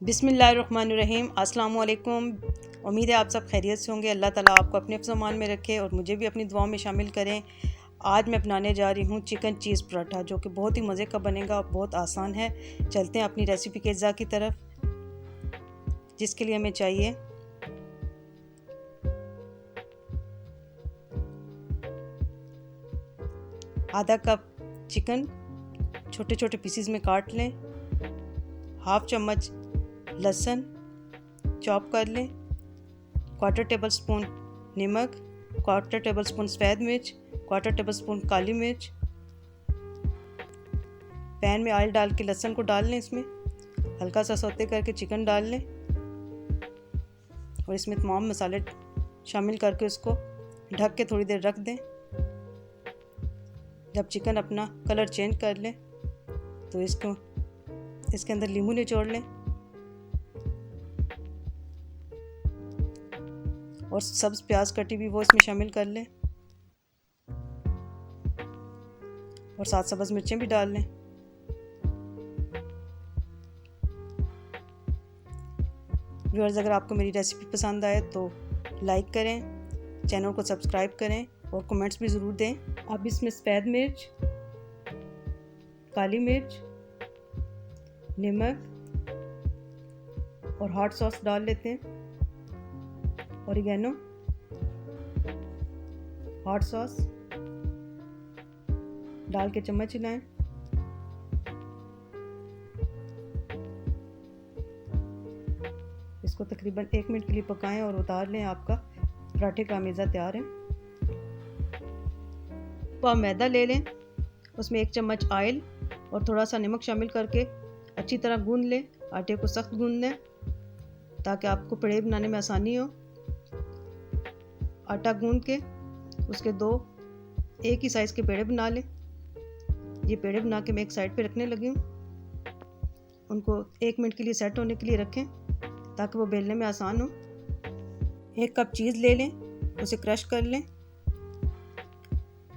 बिस्मिल्लाहिर्रहमानिर्रहीम। अस्सलाम वालेकुम। उम्मीद है आप सब खैरियत से होंगे। अल्लाह ताला आपको अपने ज़मान में रखे और मुझे भी अपनी दुआओं में शामिल करें। आज मैं बनाने जा रही हूँ चिकन चीज़ पराठा, जो कि बहुत ही मज़े का बनेगा और बहुत आसान है। चलते हैं अपनी रेसिपी के अज्जा की तरफ, जिसके लिए हमें चाहिए आधा कप चिकन छोटे छोटे पीसीज में काट लें, हाफ चम्मच लहसुन चॉप कर लें, क्वार्टर टेबल स्पून नमक, क्वार्टर टेबल स्पून सफ़ेद मिर्च, क्वार्टर टेबल स्पून काली मिर्च। पैन में ऑयल डाल के लहसुन को डाल लें, इसमें हल्का सा सौते करके चिकन डाल लें और इसमें तमाम मसाले शामिल करके उसको ढक के थोड़ी देर रख दें। जब चिकन अपना कलर चेंज कर ले तो इसके अंदर नींबू निचोड़ लें और सब्ज़ प्याज कटी हुई वो इसमें शामिल कर लें और साथ सब्ज़ मिर्चें भी डाल लें। व्यूअर्स, अगर आपको मेरी रेसिपी पसंद आए तो लाइक करें, चैनल को सब्सक्राइब करें और कमेंट्स भी ज़रूर दें। अब इसमें सफ़ेद मिर्च, काली मिर्च, नमक और हॉट सॉस डाल लेते हैं, ऑरिगेनो, हॉट सॉस डाल के चम्मच हिलाएं। इसको तकरीबन 1 मिनट के लिए पकाएं और उतार लें। आपका पराठे का मेज़ा तैयार है। तो आप मैदा ले लें, उसमें 1 चम्मच ऑयल और थोड़ा सा नमक शामिल करके अच्छी तरह गूंद लें। आटे को सख्त गूंद लें ताकि आपको पेड़े बनाने में आसानी हो। आटा गूंद के उसके एक ही साइज़ के पेड़े बना लें। ये पेड़े बना के मैं एक साइड पे रखने लगी हूँ। उनको 1 मिनट के लिए सेट होने के लिए रखें ताकि वो बेलने में आसान हो। 1 कप चीज़ ले लें, उसे क्रश कर लें।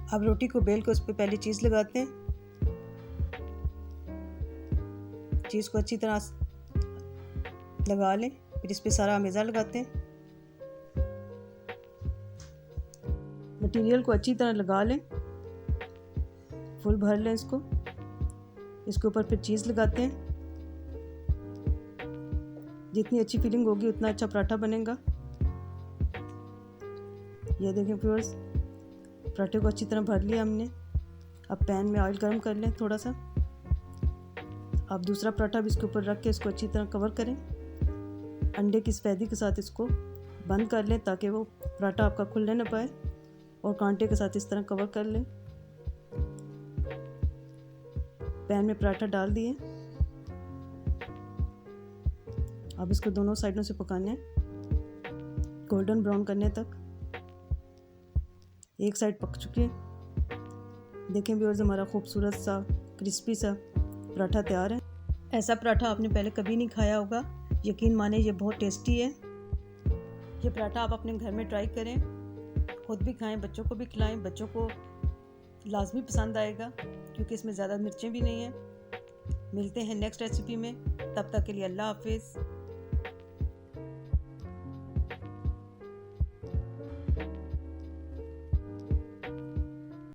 अब रोटी को बेल के उस पर पहले चीज़ लगाते हैं। चीज़ को अच्छी तरह लगा लें, फिर इस पर सारा मेज़ा लगाते हैं। मटेरियल को अच्छी तरह लगा लें, फुल भर लें इसके ऊपर फिर चीज़ लगाते हैं। जितनी अच्छी फीलिंग होगी उतना अच्छा पराठा बनेगा। ये देखें व्यूअर्स, पराठे को अच्छी तरह भर लिया हमने। अब पैन में ऑयल गर्म कर लें थोड़ा सा। आप दूसरा पराठा भी इसके ऊपर रख के इसको अच्छी तरह कवर करें। अंडे की सफ़ेदी के साथ इसको बंद कर लें ताकि वो पराठा आपका खुलने न पाए, और कांटे के साथ इस तरह कवर कर लें। पैन में पराठा डाल दिए। अब इसको दोनों साइडों से पकाना है, गोल्डन ब्राउन करने तक। एक साइड पक चुकी है। देखें व्यूअर्स, हमारा खूबसूरत सा क्रिस्पी सा पराठा तैयार है। ऐसा पराठा आपने पहले कभी नहीं खाया होगा, यकीन माने ये बहुत टेस्टी है। ये पराठा आप अपने घर में ट्राई करें, खुद भी खाएं, बच्चों को भी खिलाएं। बच्चों को लाजमी पसंद आएगा क्योंकि इसमें ज़्यादा मिर्चें भी नहीं हैं। मिलते हैं नेक्स्ट रेसिपी में, तब तक के लिए अल्लाह हाफिज़।